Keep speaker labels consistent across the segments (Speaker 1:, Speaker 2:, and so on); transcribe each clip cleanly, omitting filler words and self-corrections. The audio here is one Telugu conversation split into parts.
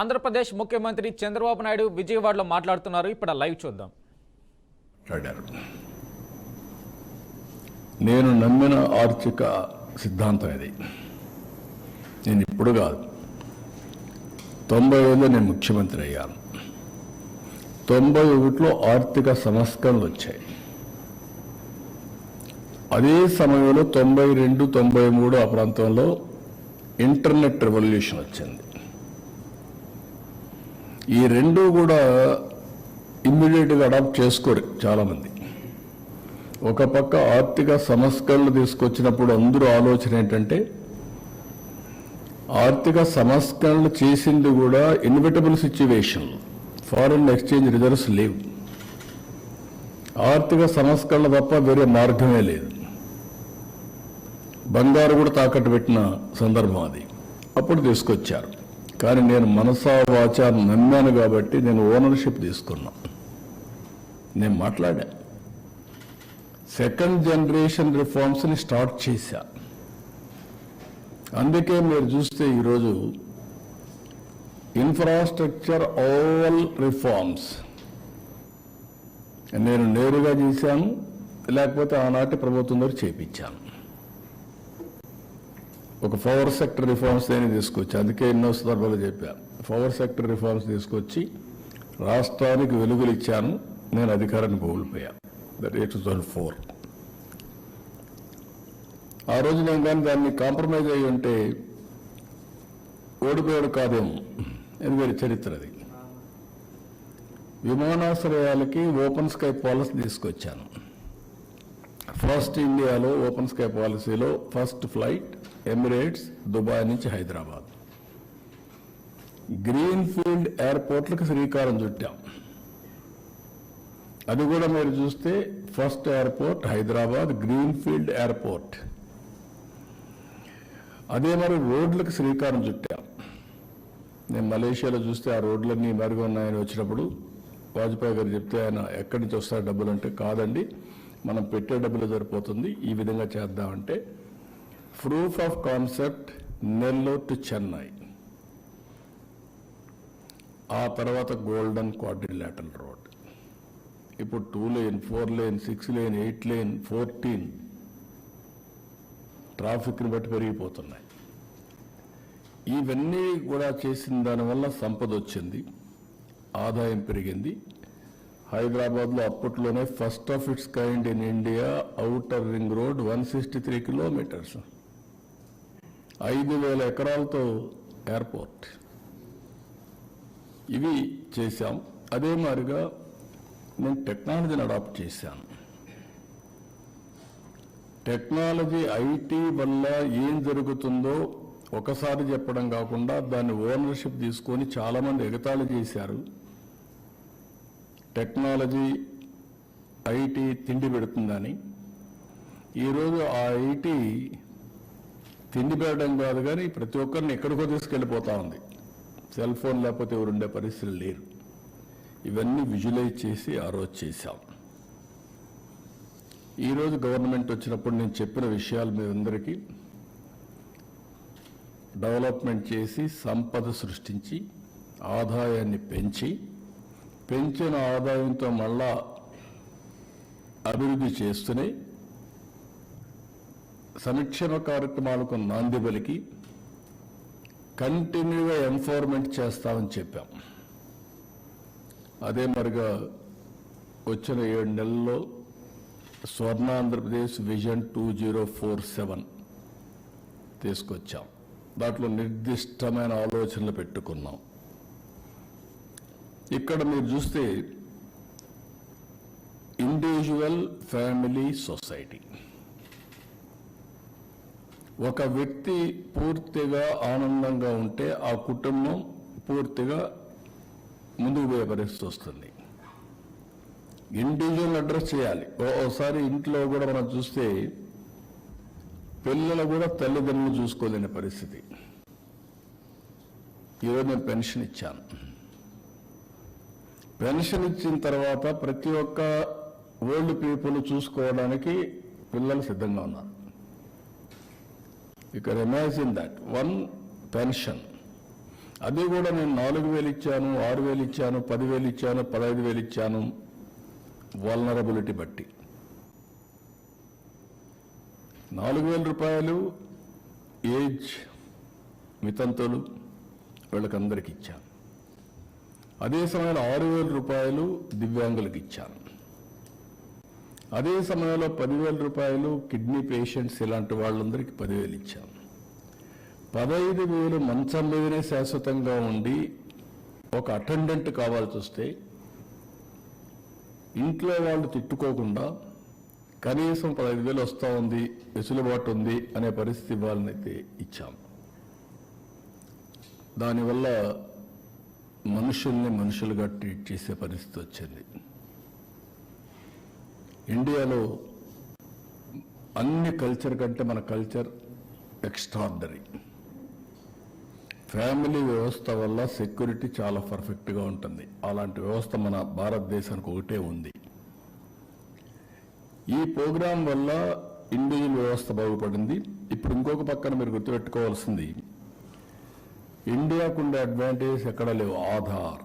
Speaker 1: ఆంధ్రప్రదేశ్ ముఖ్యమంత్రి చంద్రబాబు నాయుడు విజయవాడలో మాట్లాడుతున్నారు. ఇప్పుడు లైవ్ చూద్దాం.
Speaker 2: నేను నమ్మిన ఆర్థిక సిద్ధాంతం ఇది. నేను ఇప్పుడు కాదు, 90లో నేను ముఖ్యమంత్రి అయ్యాను. 91లో ఆర్థిక సంస్కరణలు వచ్చాయి. అదే సమయంలో 92, 93 ఆ ప్రాంతంలో ఇంటర్నెట్ రెవల్యూషన్ వచ్చింది. ఈ రెండు కూడా ఇమ్మీడియట్గా అడాప్ట్ చేసుకోరు చాలామంది. ఒక పక్క ఆర్థిక సంస్కరణలు తీసుకొచ్చినప్పుడు అందరూ ఆలోచన ఏంటంటే, ఆర్థిక సంస్కరణలు చేసింది కూడా inevitable situation, foreign exchange reserves లేవు, ఆర్థిక సంస్కరణ తప్ప వేరే మార్గమే లేదు. బంగారు కూడా తాకట్టు పెట్టిన సందర్భం అది. అప్పుడు తీసుకొచ్చారు. కానీ నేను మనసా వాచా నమ్మాను కాబట్టి నేను ఓనర్షిప్ తీసుకున్నా. నేను మాట్లాడా, సెకండ్ జనరేషన్ రిఫార్మ్స్ని స్టార్ట్ చేశా. అందుకే మీరు చూస్తే ఈరోజు ఇన్ఫ్రాస్ట్రక్చర్ ఆల్ రిఫార్మ్స్ నేను నేరుగా చేశాను, లేకపోతే ఆనాటి ప్రభుత్వం ద్వారా చేయించాను. ఒక పవర్ సెక్టర్ రిఫార్మ్స్ అని తీసుకొచ్చి, అందుకే ఎన్నో సందర్భాలు చెప్పాను, పవర్ సెక్టర్ రిఫార్మ్స్ తీసుకొచ్చి రాష్ట్రానికి వెలుగులు ఇచ్చాను. నేను అధికారాన్ని కోల్పోయాను. దట్ 2004. ఆ రోజు నేను కానీ దాన్ని కాంప్రమైజ్ అయ్యి ఉంటే ఓడిపోయాడు కాదేమో, ఎందుకంటే చరిత్ర అది. విమానాశ్రయాలకి ఓపెన్ స్కై పాలసీ తీసుకొచ్చాను. ఫస్ట్ ఇండియాలో ఓపెన్ స్కై పాలసీలో ఫస్ట్ ఫ్లైట్ ఎమిరేట్స్ దుబాయ్ నుంచి హైదరాబాద్. గ్రీన్ ఫీల్డ్ ఎయిర్పోర్ట్లకు శ్రీకారం చుట్టాం. అది కూడా మీరు చూస్తే first airport Hyderabad green field airport. అదే మరి రోడ్లకు శ్రీకారం చుట్టాం. నేను మలేషియాలో చూస్తే ఆ రోడ్లన్నీ మెరుగున్నాయని వచ్చినప్పుడు వాజ్పేయి గారు చెప్తే ఆయన ఎక్కడి నుంచి వస్తారు డబ్బులు అంటే, కాదండి మనం పెట్టే డబ్బులు సరిపోతుంది, ఈ విధంగా చేద్దామంటే proof of concept Nellore to Chennai. ఆ తర్వాత గోల్డెన్ క్వాడ్రిలేటరల్ రోడ్. ఇప్పుడు 2 లేన్ 4 లేన్ 6 లేన్ 8 లేన్ 14 ట్రాఫిక్ని బట్టి పెరిగిపోతున్నాయి. ఇవన్నీ కూడా చేసిన దానివల్ల సంపద వచ్చింది, ఆదాయం పెరిగింది. హైదరాబాద్లో అప్పట్లోనే first of its kind in India outer ring road 163 kilometres, 5,000 ఎకరాలతో ఎయిర్పోర్ట్. ఇవి చేశాం. అదే మాదిరిగా నేను టెక్నాలజీని అడాప్ట్ చేశాను. టెక్నాలజీ ఐటీ వల్ల ఏం జరుగుతుందో ఒకసారి చెప్పడం కాకుండా దాన్ని ఓనర్షిప్ తీసుకొని చాలామంది ఎగతాళి చేశారు. టెక్నాలజీ ఐటీ తిండి పెడుతుందని. ఈరోజు ఆ ఐటీ తిండి పెట్టడం కాదు, కానీ ప్రతి ఒక్కరిని ఎక్కడికో తీసుకెళ్ళిపోతా ఉంది. సెల్ ఫోన్ లేకపోతే ఎవరుండే పరిస్థితులు లేరు. ఇవన్నీ విజువలైజ్ చేసి ఆ రోజు చేశాం. ఈరోజు గవర్నమెంట్ వచ్చినప్పుడు నేను చెప్పిన విషయాలు మీ అందరికీ డెవలప్మెంట్ చేసి సంపద సృష్టించి ఆదాయాన్ని పెంచిన ఆదాయంతో మళ్ళా అభివృద్ధి చేస్తూనే సంక్షేమ కార్యక్రమాలకు నాంది పలికి కంటిన్యూగా ఎంపవర్మెంట్ చేస్తామని చెప్పాం. అదే మరిగా వచ్చిన 7 నెలల్లో స్వర్ణ ఆంధ్రప్రదేశ్ విజన్ 2047 తీసుకొచ్చాం. దాంట్లో నిర్దిష్టమైన ఆలోచనలు పెట్టుకున్నాం. ఇక్కడ మీరు చూస్తే ఇండివిజువల్, ఫ్యామిలీ, సొసైటీ. ఒక వ్యక్తి పూర్తిగా ఆనందంగా ఉంటే ఆ కుటుంబం పూర్తిగా ముందుకు పోయే పరిస్థితి వస్తుంది. ఇండివిజువల్ అడ్రస్ చేయాలి. ఓసారి ఇంట్లో కూడా మనం చూస్తే పిల్లలు కూడా తల్లిదండ్రులు చూసుకోలేని పరిస్థితి. ఈరోజు నేను పెన్షన్ ఇచ్చాను. పెన్షన్ ఇచ్చిన తర్వాత ప్రతి ఒక్క ఓల్డ్ పీపుల్ చూసుకోవడానికి పిల్లలు సిద్ధంగా ఉన్నారు. You can imagine that one pension అది కూడా నేను 4,000 ఇచ్చాను, 6,000 ఇచ్చాను, 10,000 ఇచ్చాను, 15,000 ఇచ్చాను, వల్నరబిలిటీ బట్టి 4,000 రూపాయలు ఏజ్ వితంతులు వీళ్ళకందరికి ఇచ్చాను. అదే సమయంలో 6,000 రూపాయలు దివ్యాంగులకు ఇచ్చాను. అదే సమయంలో 10,000 రూపాయలు కిడ్నీ పేషెంట్స్ ఇలాంటి వాళ్ళందరికీ 10,000 ఇచ్చాను. 15,000 మంచం మీదనే శాశ్వతంగా ఉండి ఒక అటెండెంట్ కావాల్సి వస్తే ఇంట్లో వాళ్ళు తిట్టుకోకుండా కనీసం 15,000 వస్తూ ఉంది, వెసులుబాటు ఉంది అనే పరిస్థితి వాళ్ళనైతే ఇచ్చాం. దానివల్ల మనుషుల్ని మనుషులుగా ట్రీట్ చేసే పరిస్థితి వచ్చింది. ఇండియాలో అన్ని కల్చర్ కంటే మన కల్చర్ ఎక్స్ట్రార్డనరీ. ఫ్యామిలీ వ్యవస్థ వల్ల సెక్యూరిటీ చాలా పర్ఫెక్ట్గా ఉంటుంది. అలాంటి వ్యవస్థ మన భారతదేశానికి ఒకటే ఉంది. ఈ ప్రోగ్రాం వల్ల ఇండివిజువల్ వ్యవస్థ బాగుపడింది. ఇప్పుడు ఇంకొక పక్కన మీరు గుర్తుపెట్టుకోవాల్సింది, ఇండియాకు ఉండే అడ్వాంటేజ్ ఎక్కడ లేవు. ఆధార్,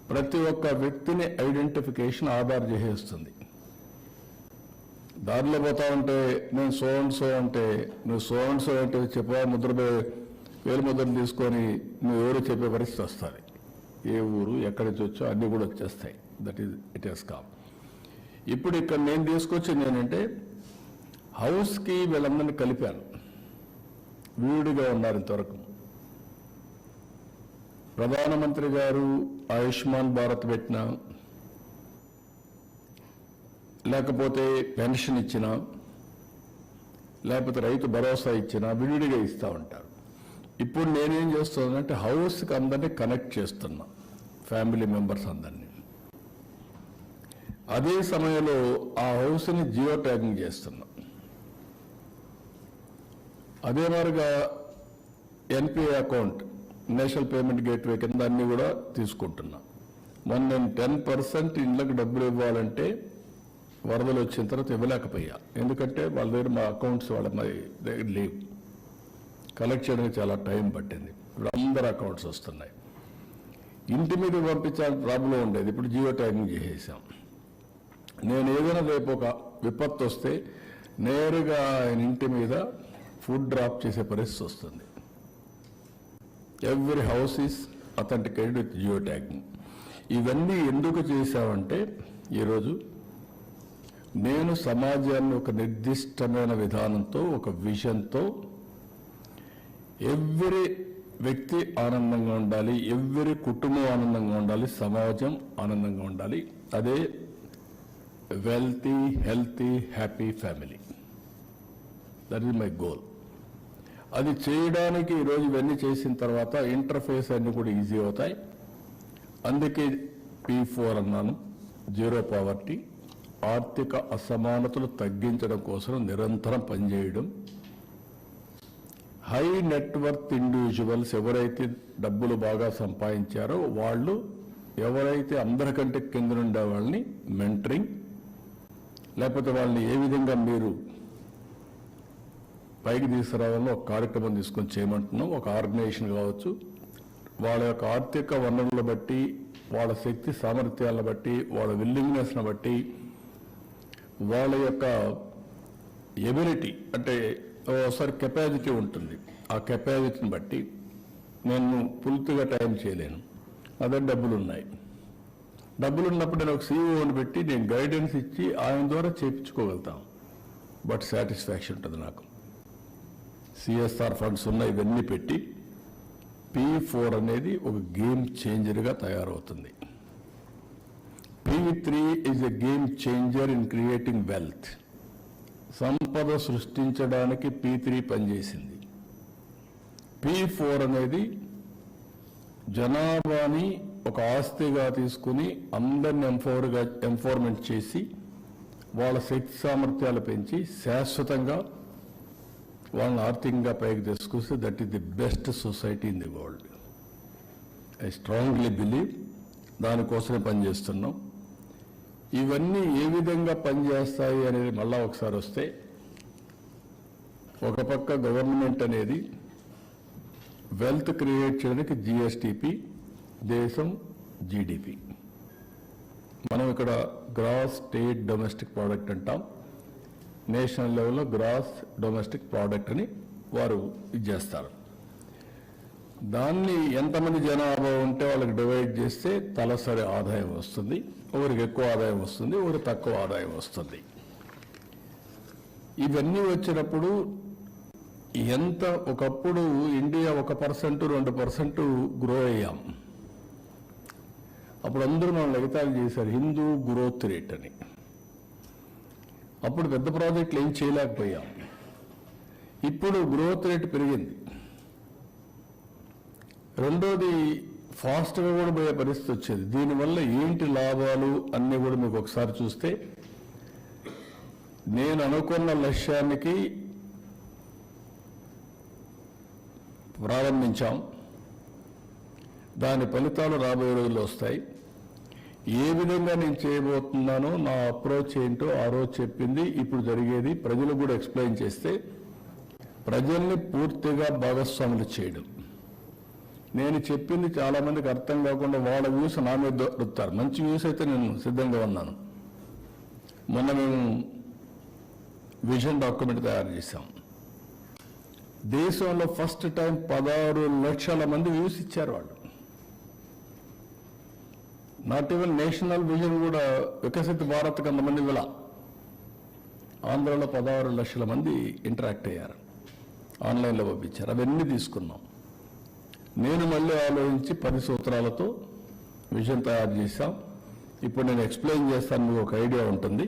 Speaker 2: ప్రతి ఒక్క వ్యక్తిని ఐడెంటిఫికేషన్ ఆధార్ చేసేస్తుంది. దారిలో పోతా ఉంటే నేను సో అండ్ సో అంటే నువ్వు సో అండ్ సో అంటే చెప్పా ముద్ర వేలు ముద్రను తీసుకొని నువ్వు ఎవరు చెప్పే పరిస్థితి వస్తుంది. ఏ ఊరు ఎక్కడి నుంచి వచ్చో అన్నీ కూడా వచ్చేస్తాయి. That is it is com. ఇప్పుడు ఇక్కడ నేను తీసుకొచ్చింది ఏంటంటే హౌస్కి వీళ్ళందరినీ కలిపాను. వీడిగా ఉన్నారు ఇంతవరకు. ప్రధానమంత్రి గారు ఆయుష్మాన్ భారత్ పెట్టినా, లేకపోతే పెన్షన్ ఇచ్చినా, లేకపోతే రైతు భరోసా ఇచ్చినా విడివిడిగా ఇస్తూ ఉంటారు. ఇప్పుడు నేనేం చేస్తున్నానంటే హౌస్కి అందరినీ కనెక్ట్ చేస్తున్నా, ఫ్యామిలీ మెంబర్స్ అందరినీ. అదే సమయంలో ఆ హౌస్ని జియో ట్యాగింగ్ చేస్తున్నా. అదే మాదిరిగా NPA account, national payment gateway కింద అన్ని కూడా తీసుకుంటున్నా. మొన్న నేను 10% ఇళ్ళకి డబ్బులు ఇవ్వాలంటే వరదలు వచ్చిన తర్వాత ఇవ్వలేకపోయా. ఎందుకంటే వాళ్ళ దగ్గర మా అకౌంట్స్ వాళ్ళ దగ్గర లేవు. కలెక్ట్ చేయడానికి చాలా టైం పట్టింది. ఇప్పుడు అందరు అకౌంట్స్ వస్తున్నాయి. ఇంటి మీద పంపించాలని ప్రాబ్లం ఉండేది, ఇప్పుడు జియో ట్యాగింగ్ చేసేసాం. నేను ఏదైనా రేపు ఒక విపత్తు వస్తే నేరుగా ఆయన ఇంటి మీద ఫుడ్ డ్రాప్ చేసే పరిస్థితి వస్తుంది. Every house is authenticated with geo tagging. ఇవన్నీ ఎందుకు చేశామంటే ఈరోజు నేను సమాజాన్ని ఒక నిర్దిష్టమైన విధానంతో, ఒక విజన్తో ఎవ్రీ వ్యక్తి ఆనందంగా ఉండాలి, ఎవ్రీ కుటుంబం ఆనందంగా ఉండాలి, సమాజం ఆనందంగా ఉండాలి. అదే wealthy, healthy, happy family. That is my goal. అది చేయడానికి ఈరోజు ఇవన్నీ చేసిన తర్వాత ఇంటర్ఫేస్ అన్నీ కూడా ఈజీ అవుతాయి. అందుకే P4 అన్నాను. జీరో పావర్టీ, ఆర్థిక అసమానతలు తగ్గించడం కోసం నిరంతరం పనిచేయడం. హై నెట్వర్త్ ఇండివిజువల్స్ ఎవరైతే డబ్బులు బాగా సంపాదించారో వాళ్ళు, ఎవరైతే అందరికంటే కింద ఉండే వాళ్ళని మెంటరింగ్, లేకపోతే వాళ్ళని ఏ విధంగా మీరు పైకి తీసుకురావాలని ఒక కార్యక్రమం తీసుకొని చేయమంటున్నాం. ఒక ఆర్గనైజేషన్ కావచ్చు, వాళ్ళ యొక్క ఆర్థిక వనరులను బట్టి, వాళ్ళ శక్తి సామర్థ్యాలను బట్టి, వాళ్ళ విల్లింగ్నెస్ను బట్టి, వాళ్ళ యొక్క ఎబిలిటీ అంటే ఒకసారి కెపాసిటీ ఉంటుంది. ఆ కెపాసిటీని బట్టి నేను పూర్తిగా టైం చేయలేను. అదే డబ్బులు ఉన్నాయి. డబ్బులు ఉన్నప్పుడు నేను ఒక సీఈఓని పెట్టి నేను గైడెన్స్ ఇచ్చి ఆయన ద్వారా చేయించుకోగలుగుతాం. బట్ సాటిస్ఫాక్షన్ ఉంటుంది నాకు. సిఎస్ఆర్ ఫండ్స్ ఉన్నాయి, ఇవన్నీ పెట్టి P4 అనేది ఒక గేమ్ చేంజర్గా తయారవుతుంది. P3 is a game changer in creating wealth. సంపద సృష్టించడానికి P3 పనిచేసింది. P4 అనేది జనాభాని ఒక ఆస్తిగా తీసుకుని అందరిని ఎంపవర్మెంట్ చేసి వాళ్ళ శక్తి సామర్థ్యాలు పెంచి శాశ్వతంగా వాళ్ళని ఆర్థికంగా పైకి తీసుకొస్తే that is the best society in the world. I strongly believe. దానికోసమే పనిచేస్తున్నాం. ఇవన్నీ ఏ విధంగా పనిచేస్తాయి అనేది మళ్ళా ఒకసారి వస్తే, ఒక పక్క గవర్నమెంట్ అనేది వెల్త్ క్రియేట్ చేయడానికి జిఎస్టిపి, దేశం జీడిపి. మనం ఇక్కడ గ్రాస్ స్టేట్ డొమెస్టిక్ ప్రోడక్ట్ అంటాం, నేషనల్ లెవెల్లో గ్రాస్ డొమెస్టిక్ ప్రోడక్ట్ అని వారు ఇది చేస్తారు. దాన్ని ఎంతమంది జనాభా ఉంటే వాళ్ళకి డివైడ్ చేస్తే తలసరి ఆదాయం వస్తుంది. ఒకరికి ఎక్కువ ఆదాయం వస్తుంది, ఒకరికి తక్కువ ఆదాయం వస్తుంది. ఇవన్నీ వచ్చినప్పుడు ఎంత ఒకప్పుడు ఇండియా 1%, 2% గ్రో అయ్యాం. అప్పుడు అందరూ మనం ఎగతాళి చేశారు హిందూ గ్రోత్ రేట్ అని. అప్పుడు పెద్ద ప్రాజెక్టులు ఏం చేయలేకపోయాం. ఇప్పుడు గ్రోత్ రేట్ పెరిగింది. రెండోది ఫాస్ట్గా కూడా పోయే పరిస్థితి వచ్చేది. దీనివల్ల ఏంటి లాభాలు అన్నీ కూడా మీకు ఒకసారి చూస్తే, నేను అనుకున్న లక్ష్యానికి ప్రారంభించాం. దాని ఫలితాలు రాబోయే రోజుల్లో వస్తాయి. ఏ విధంగా నేను చేయబోతున్నానో నా అప్రోచ్ ఏంటో ఆ రోజు చెప్పింది, ఇప్పుడు జరిగేది ప్రజలకు కూడా ఎక్స్ప్లెయిన్ చేస్తే ప్రజల్ని పూర్తిగా భాగస్వాములు చేయడం. నేను చెప్పింది చాలా మందికి అర్థం కాకుండా వాళ్ళ వ్యూస్ నా మీద దొరుకుతారు. మంచి వ్యూస్ అయితే నేను సిద్ధంగా ఉన్నాను. మొన్న మేము విజన్ డాక్యుమెంట్ తయారు చేశాం. దేశంలో ఫస్ట్ టైం 16 లక్షల మంది వ్యూస్ ఇచ్చారు వాళ్ళు. నాట్ ఈవెన్ నేషనల్ విజన్ కూడా వికసిత భారత్ కొంతమంది విలా ఆంధ్రలో 16 లక్షల మంది ఇంటరాక్ట్ అయ్యారు, ఆన్లైన్లో పంపించారు. అవన్నీ తీసుకున్నాం. నేను మళ్ళీ ఆలోచించి 10 సూత్రాలతో విజన్ తయారు చేశాం. ఇప్పుడు నేను ఎక్స్ప్లెయిన్ చేస్తాను, మీకు ఒక ఐడియా ఉంటుంది.